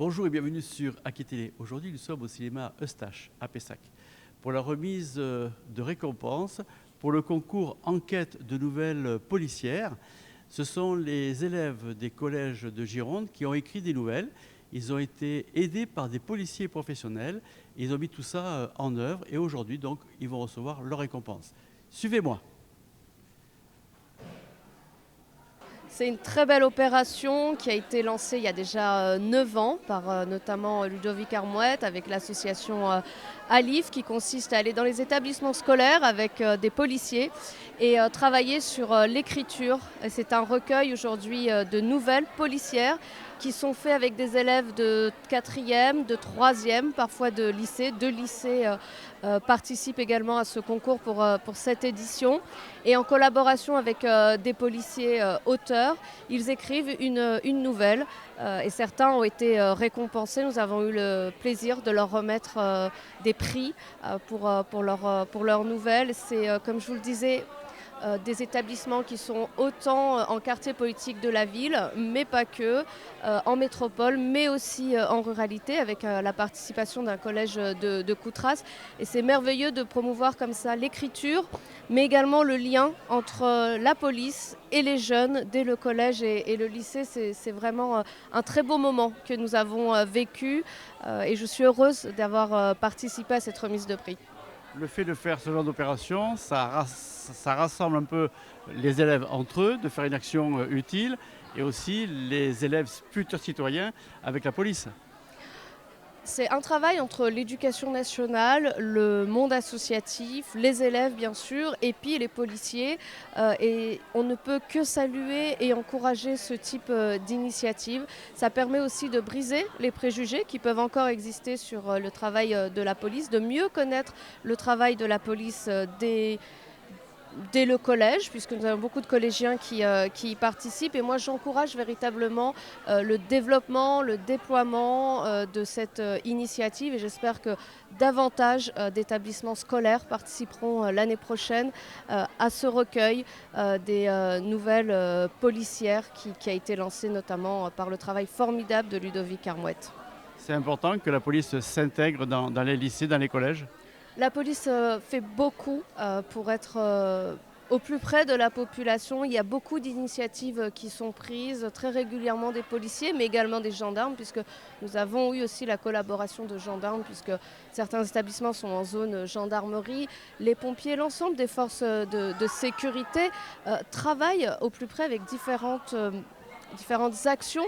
Bonjour et bienvenue sur Aki-Télé. Aujourd'hui, nous sommes au cinéma Eustache à Pessac pour la remise de récompenses pour le concours Enquête de nouvelles policières. Ce sont les élèves des collèges de Gironde qui ont écrit des nouvelles. Ils ont été aidés par des policiers professionnels. Ils ont mis tout ça en œuvre et aujourd'hui, donc, ils vont recevoir leur récompense. Suivez-moi. C'est une très belle opération qui a été lancée il y a déjà 9 ans par notamment Ludovic Armouet avec l'association Alif qui consiste à aller dans les établissements scolaires avec des policiers et travailler sur l'écriture. Et c'est un recueil aujourd'hui de nouvelles policières qui sont faits avec des élèves de 4e, de 3e, parfois de lycée. 2 lycées participent également à ce concours pour cette édition. Et en collaboration avec des policiers auteurs, ils écrivent une nouvelle et certains ont été récompensés. Nous avons eu le plaisir de leur remettre des prix pour leur nouvelle. C'est, comme je vous le disais, des établissements qui sont autant en quartier politique de la ville, mais pas que, en métropole, mais aussi en ruralité, avec la participation d'un collège de Coutras. Et c'est merveilleux de promouvoir comme ça l'écriture, mais également le lien entre la police et les jeunes dès le collège et le lycée. C'est vraiment un très beau moment que nous avons vécu et je suis heureuse d'avoir participé à cette remise de prix. Le fait de faire ce genre d'opération, ça rassemble un peu les élèves entre eux, de faire une action utile, et aussi les élèves futurs citoyens avec la police. C'est un travail entre l'éducation nationale, le monde associatif, les élèves bien sûr, et puis les policiers. Et on ne peut que saluer et encourager ce type d'initiative. Ça permet aussi de briser les préjugés qui peuvent encore exister sur le travail de la police, de mieux connaître le travail de la police dès le collège, puisque nous avons beaucoup de collégiens qui y participent. Et moi, j'encourage véritablement le développement, le déploiement de cette initiative. Et j'espère que davantage d'établissements scolaires participeront l'année prochaine à ce recueil des nouvelles policières qui a été lancé notamment par le travail formidable de Ludovic Armouet. C'est important que la police s'intègre dans les lycées, dans les collèges. La police fait beaucoup pour être au plus près de la population. Il y a beaucoup d'initiatives qui sont prises très régulièrement des policiers, mais également des gendarmes, puisque nous avons eu aussi la collaboration de gendarmes, puisque certains établissements sont en zone gendarmerie. Les pompiers, l'ensemble des forces de sécurité travaillent au plus près avec différentes actions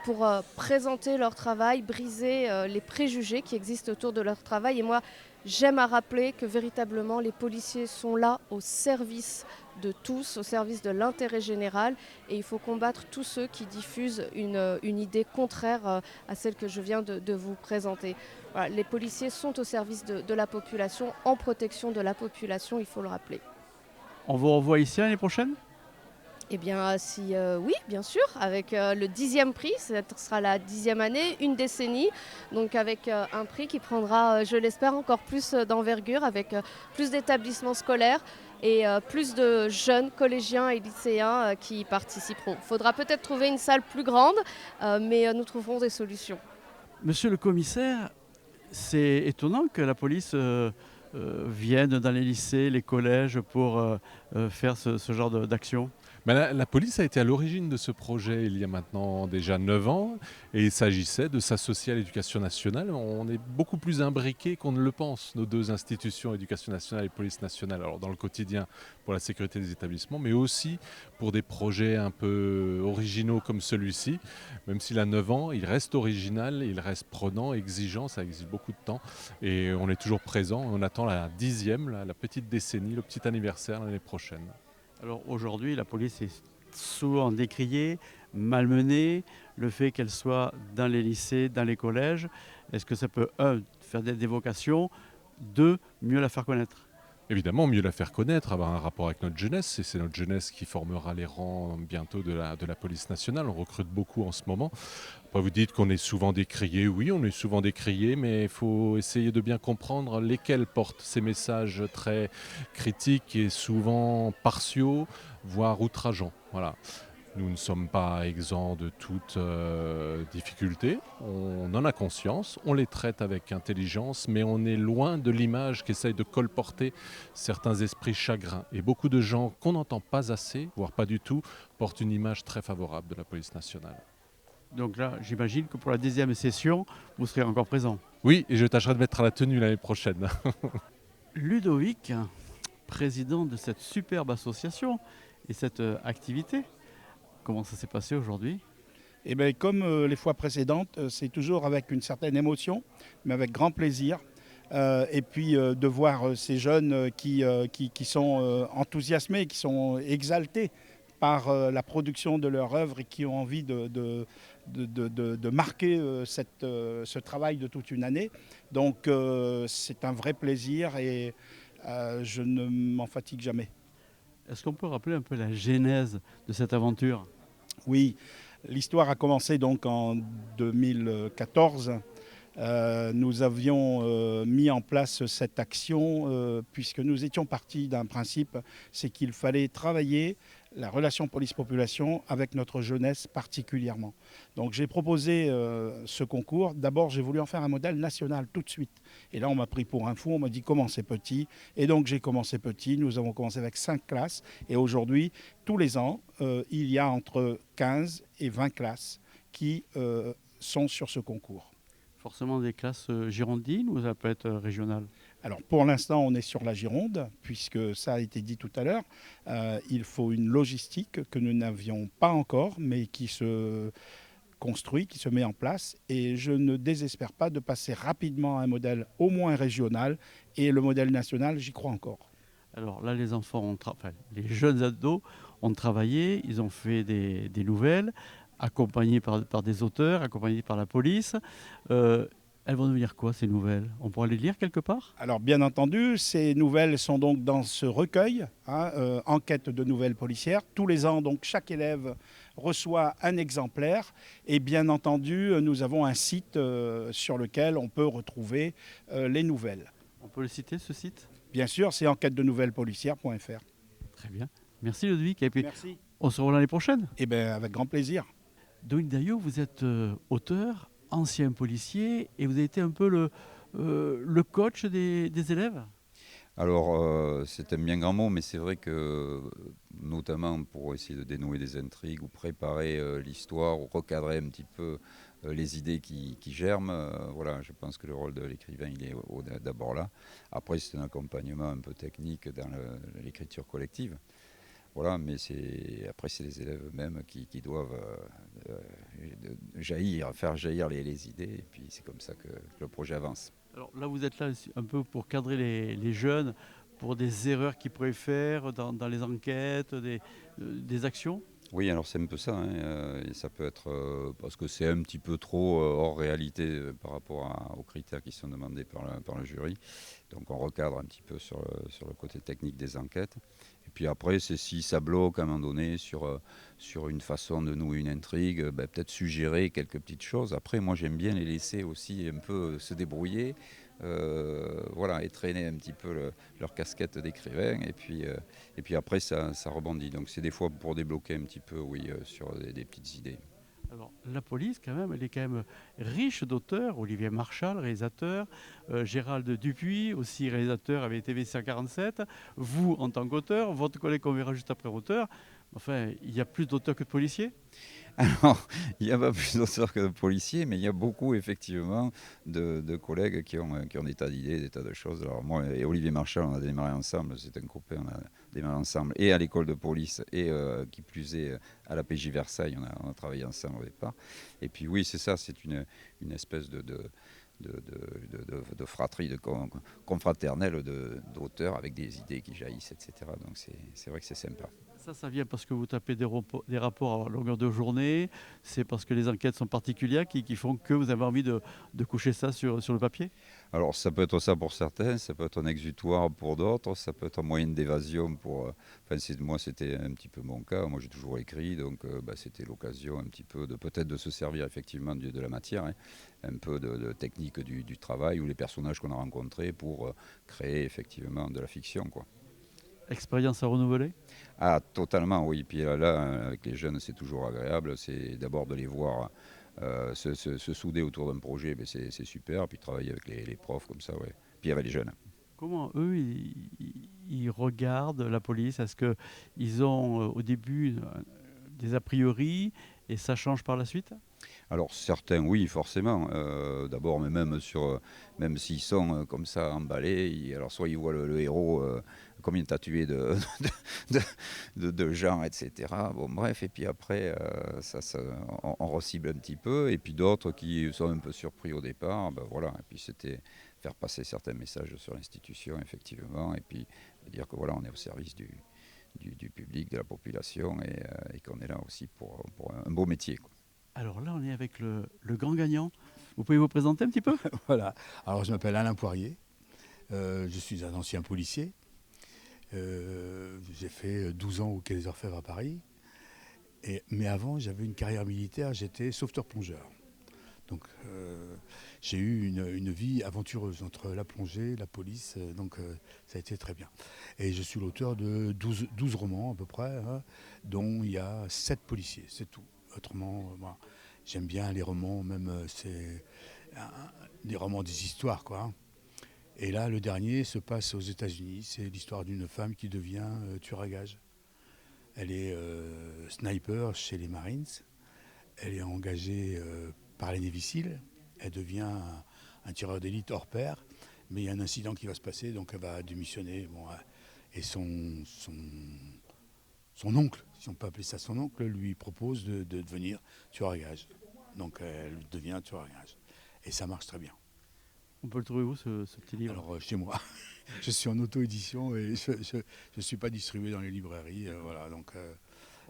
pour présenter leur travail, briser les préjugés qui existent autour de leur travail. Et moi, j'aime à rappeler que véritablement les policiers sont là au service de tous, au service de l'intérêt général, et il faut combattre tous ceux qui diffusent une idée contraire à celle que je viens de vous présenter. Voilà, les policiers sont au service de la population, en protection de la population, il faut le rappeler. On vous revoit ici l'année prochaine? Eh bien, oui, bien sûr, avec le 10e prix, ce sera la 10e année, une décennie, donc avec un prix qui prendra, je l'espère, encore plus d'envergure, avec plus d'établissements scolaires et plus de jeunes collégiens et lycéens qui y participeront. Il faudra peut-être trouver une salle plus grande, mais nous trouverons des solutions. Monsieur le commissaire, c'est étonnant que la police vienne dans les lycées, les collèges pour faire ce genre d'action. Ben, la police a été à l'origine de ce projet il y a maintenant déjà 9 ans et il s'agissait de s'associer à l'éducation nationale. On est beaucoup plus imbriqués qu'on ne le pense, nos deux institutions, éducation nationale et police nationale, alors dans le quotidien pour la sécurité des établissements, mais aussi pour des projets un peu originaux comme celui-ci. Même s'il a 9 ans, il reste original, il reste prenant, exigeant, ça exige beaucoup de temps et on est toujours présent. On attend la 10e, la petite décennie, le petit anniversaire l'année prochaine. Alors aujourd'hui, la police est souvent décriée, malmenée, le fait qu'elle soit dans les lycées, dans les collèges. Est-ce que ça peut, un, faire des vocations, deux, mieux la faire connaître? Évidemment, mieux la faire connaître, avoir un rapport avec notre jeunesse, et c'est notre jeunesse qui formera les rangs bientôt de la police nationale. On recrute beaucoup en ce moment. Après, vous dites qu'on est souvent décrié. Oui, on est souvent décrié, mais il faut essayer de bien comprendre lesquels portent ces messages très critiques et souvent partiaux, voire outrageants. Voilà. Nous ne sommes pas exempts de toute difficulté, on en a conscience, on les traite avec intelligence, mais on est loin de l'image qu'essayent de colporter certains esprits chagrins. Et beaucoup de gens qu'on n'entend pas assez, voire pas du tout, portent une image très favorable de la police nationale. Donc là, j'imagine que pour la 10e session, vous serez encore présent. Oui, et je tâcherai de mettre à la tenue l'année prochaine. Ludovic, président de cette superbe association et cette activité, comment ça s'est passé aujourd'hui? Eh bien, comme les fois précédentes, c'est toujours avec une certaine émotion, mais avec grand plaisir. Et puis de voir ces jeunes qui sont enthousiasmés, qui sont exaltés par la production de leur œuvre et qui ont envie de marquer ce travail de toute une année. Donc c'est un vrai plaisir et je ne m'en fatigue jamais. Est-ce qu'on peut rappeler un peu la genèse de cette aventure? Oui, l'histoire a commencé donc en 2014. Nous avions mis en place cette action puisque nous étions partis d'un principe, c'est qu'il fallait travailler la relation police-population avec notre jeunesse particulièrement. Donc j'ai proposé ce concours. D'abord, j'ai voulu en faire un modèle national tout de suite. Et là, on m'a pris pour un fou, on m'a dit commencez petit. Et donc j'ai commencé petit. Nous avons commencé avec 5 classes. Et aujourd'hui, tous les ans, il y a entre 15 et 20 classes qui sont sur ce concours. Forcément des classes girondines ou ça peut être régional? Alors pour l'instant, on est sur la Gironde, puisque ça a été dit tout à l'heure. Il faut une logistique que nous n'avions pas encore, mais qui se construit, qui se met en place. Et je ne désespère pas de passer rapidement à un modèle au moins régional. Et le modèle national, j'y crois encore. Alors là, les enfants, les jeunes ados ont travaillé, ils ont fait des nouvelles, accompagnés par des auteurs, accompagnés par la police. Elles vont devenir quoi, ces nouvelles? On pourra les lire quelque part? Alors bien entendu, ces nouvelles sont donc dans ce recueil, enquête de nouvelles policières. Tous les ans, donc chaque élève reçoit un exemplaire. Et bien entendu, nous avons un site sur lequel on peut retrouver les nouvelles. On peut le citer, ce site? Bien sûr, c'est enquête-de-nouvelles-policières.fr. Très bien. Merci Ludovic. Et puis, Merci. on se revoit l'année prochaine. Eh bien, avec grand plaisir. Dominique Daillot, vous êtes auteur, ancien policier, et vous avez été un peu le coach des élèves? Alors, c'est un bien grand mot, mais c'est vrai que, notamment pour essayer de dénouer des intrigues ou préparer l'histoire ou recadrer un petit peu les idées qui germent, voilà, je pense que le rôle de l'écrivain, il est d'abord là. Après, c'est un accompagnement un peu technique dans l'écriture collective. Voilà, mais après, c'est les élèves eux-mêmes qui doivent faire jaillir les idées, et puis c'est comme ça que le projet avance. Alors là, vous êtes là un peu pour cadrer les jeunes pour des erreurs qu'ils pourraient faire dans les enquêtes, des actions? Oui, alors c'est un peu ça, hein, et ça peut être parce que c'est un petit peu trop hors réalité par rapport aux critères qui sont demandés par le jury. Donc on recadre un petit peu sur le côté technique des enquêtes. Et puis après, c'est si ça bloque à un moment donné sur une façon de nouer une intrigue, peut-être suggérer quelques petites choses. Après, moi j'aime bien les laisser aussi un peu se débrouiller. Voilà, et traîner un petit peu leur casquette d'écrivain, et puis après ça rebondit. Donc c'est des fois pour débloquer un petit peu, oui, sur des petites idées. Alors, la police, quand même, elle est quand même riche d'auteurs. Olivier Marchal, réalisateur, Gérald Dupuis, aussi réalisateur avec TV 147. Vous, en tant qu'auteur, votre collègue qu'on verra juste après, auteur. Enfin, il y a plus d'auteurs que de policiers? Alors, il n'y a pas plus d'auteurs que de policiers, mais il y a beaucoup, effectivement, de collègues qui ont des tas d'idées, des tas de choses. Alors, moi et Olivier Marchal, on a démarré ensemble, c'est un copain, on a démarré ensemble, et à l'école de police, et qui plus est, à la PJ Versailles, on a travaillé ensemble au départ. Et puis, oui, c'est ça, c'est une espèce de fratrie, de confraternelle d'auteurs avec des idées qui jaillissent, etc. Donc, c'est vrai que c'est sympa. Ça vient parce que vous tapez des rapports à longueur de journée. C'est parce que les enquêtes sont particulières qui font que vous avez envie de coucher ça sur le papier? Alors ça peut être ça pour certains, ça peut être un exutoire pour d'autres, ça peut être un moyen d'évasion pour... moi c'était un petit peu mon cas, moi j'ai toujours écrit, donc c'était l'occasion un petit peu peut-être de se servir effectivement de la matière, hein, un peu de technique du travail ou les personnages qu'on a rencontrés pour créer effectivement de la fiction, quoi. Expérience à renouveler? Ah, totalement, oui. Puis là, avec les jeunes, c'est toujours agréable. C'est d'abord de les voir se souder autour d'un projet, ben c'est super. Puis travailler avec les profs comme ça, ouais. Puis avec les jeunes. Comment eux, ils regardent la police? Est-ce qu'ils ont au début des a priori et ça change par la suite? Alors certains, oui, forcément. D'abord, mais même s'ils sont comme ça emballés, alors soit ils voient le héros, combien t'as tué de, de gens, etc. Bon, bref, et puis après, on recible un petit peu. Et puis d'autres qui sont un peu surpris au départ, ben voilà. Et puis c'était faire passer certains messages sur l'institution, effectivement, et puis dire que voilà, on est au service du public, de la population, et qu'on est là aussi pour un beau métier, quoi. Alors là, on est avec le grand gagnant. Vous pouvez vous présenter un petit peu? Voilà. Alors, je m'appelle Alain Poirier. Je suis un ancien policier. J'ai fait 12 ans au Quai des Orfèvres à Paris. Mais avant, j'avais une carrière militaire. J'étais sauveteur-plongeur. Donc, j'ai eu une vie aventureuse entre la plongée, la police. Donc, ça a été très bien. Et je suis l'auteur de 12 romans à peu près, hein, dont il y a 7 policiers. C'est tout. Autrement, moi, j'aime bien les romans, même des romans des histoires, quoi, hein. Et là, le dernier se passe aux États-Unis. C'est l'histoire d'une femme qui devient tueur à gages. Elle est sniper chez les Marines. Elle est engagée par les Navy Seals. Elle devient un tireur d'élite hors pair. Mais il y a un incident qui va se passer, donc elle va démissionner. Bon, et son oncle, si on peut appeler ça son oncle, lui propose de devenir tueur à gages. Donc elle devient tueur à gages. Et ça marche très bien. On peut le trouver où, ce petit livre? Alors chez moi, je suis en auto-édition et je ne suis pas distribué dans les librairies. Voilà, donc,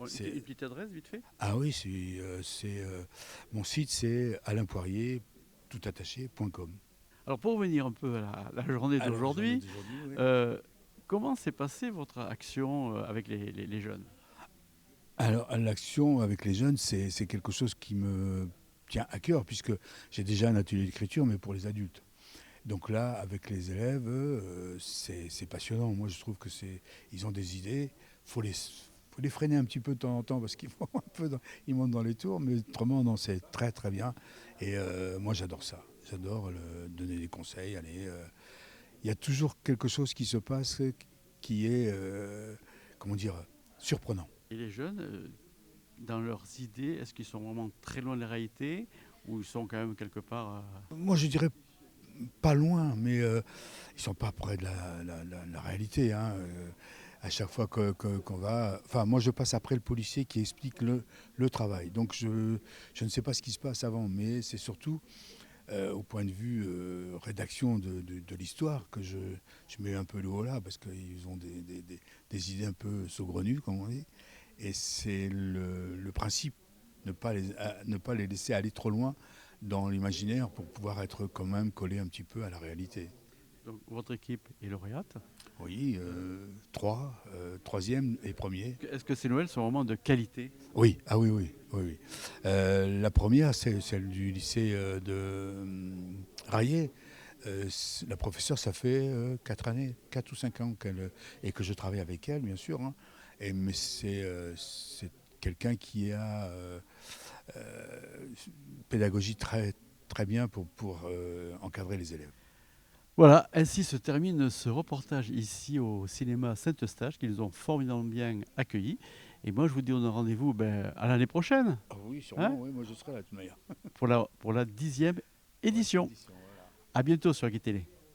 c'est... Une petite adresse, vite fait? Ah oui, mon site, c'est alainpoirier.com. Alors pour revenir un peu à la journée d'aujourd'hui, Oui. comment s'est passée votre action avec les jeunes? Alors, l'action avec les jeunes, c'est quelque chose qui me tient à cœur, puisque j'ai déjà un atelier d'écriture, mais pour les adultes. Donc là, avec les élèves, c'est passionnant. Moi, je trouve que ils ont des idées. Faut les freiner un petit peu de temps en temps, parce qu'ils vont ils montent dans les tours, mais autrement, non, c'est très très bien. Et moi, j'adore ça. J'adore donner des conseils. Il y a toujours quelque chose qui se passe qui est, comment dire, surprenant. Et les jeunes, dans leurs idées, est-ce qu'ils sont vraiment très loin de la réalité ou ils sont quand même quelque part... Moi, je dirais pas loin, mais ils sont pas près de la réalité, hein. À chaque fois qu'on va... Enfin, moi, je passe après le policier qui explique le travail. Donc, je ne sais pas ce qui se passe avant, mais c'est surtout au point de vue rédaction de l'histoire que je mets un peu le haut là, parce qu'ils ont des idées un peu saugrenues, comme on dit. Et c'est le principe, ne pas les laisser aller trop loin dans l'imaginaire pour pouvoir être quand même collé un petit peu à la réalité. Donc votre équipe est lauréate. Oui, troisième et premier. Est-ce que ces nouvelles sont vraiment de qualité? Oui, ah oui. La première, c'est celle du lycée de Raillet. La professeure, ça fait 4 ou 5 ans et que je travaille avec elle, bien sûr, hein. Mais c'est quelqu'un qui a pédagogie très, très bien pour encadrer les élèves. Voilà, ainsi se termine ce reportage ici au cinéma Saint-Eustache, qui nous ont formidablement bien accueillis. Et moi, je vous dis, on a rendez-vous à l'année prochaine. Ah oui, sûrement, Hein, oui, moi je serai là de toute manière. pour la 10e édition. Voilà. À bientôt sur Guy Télé.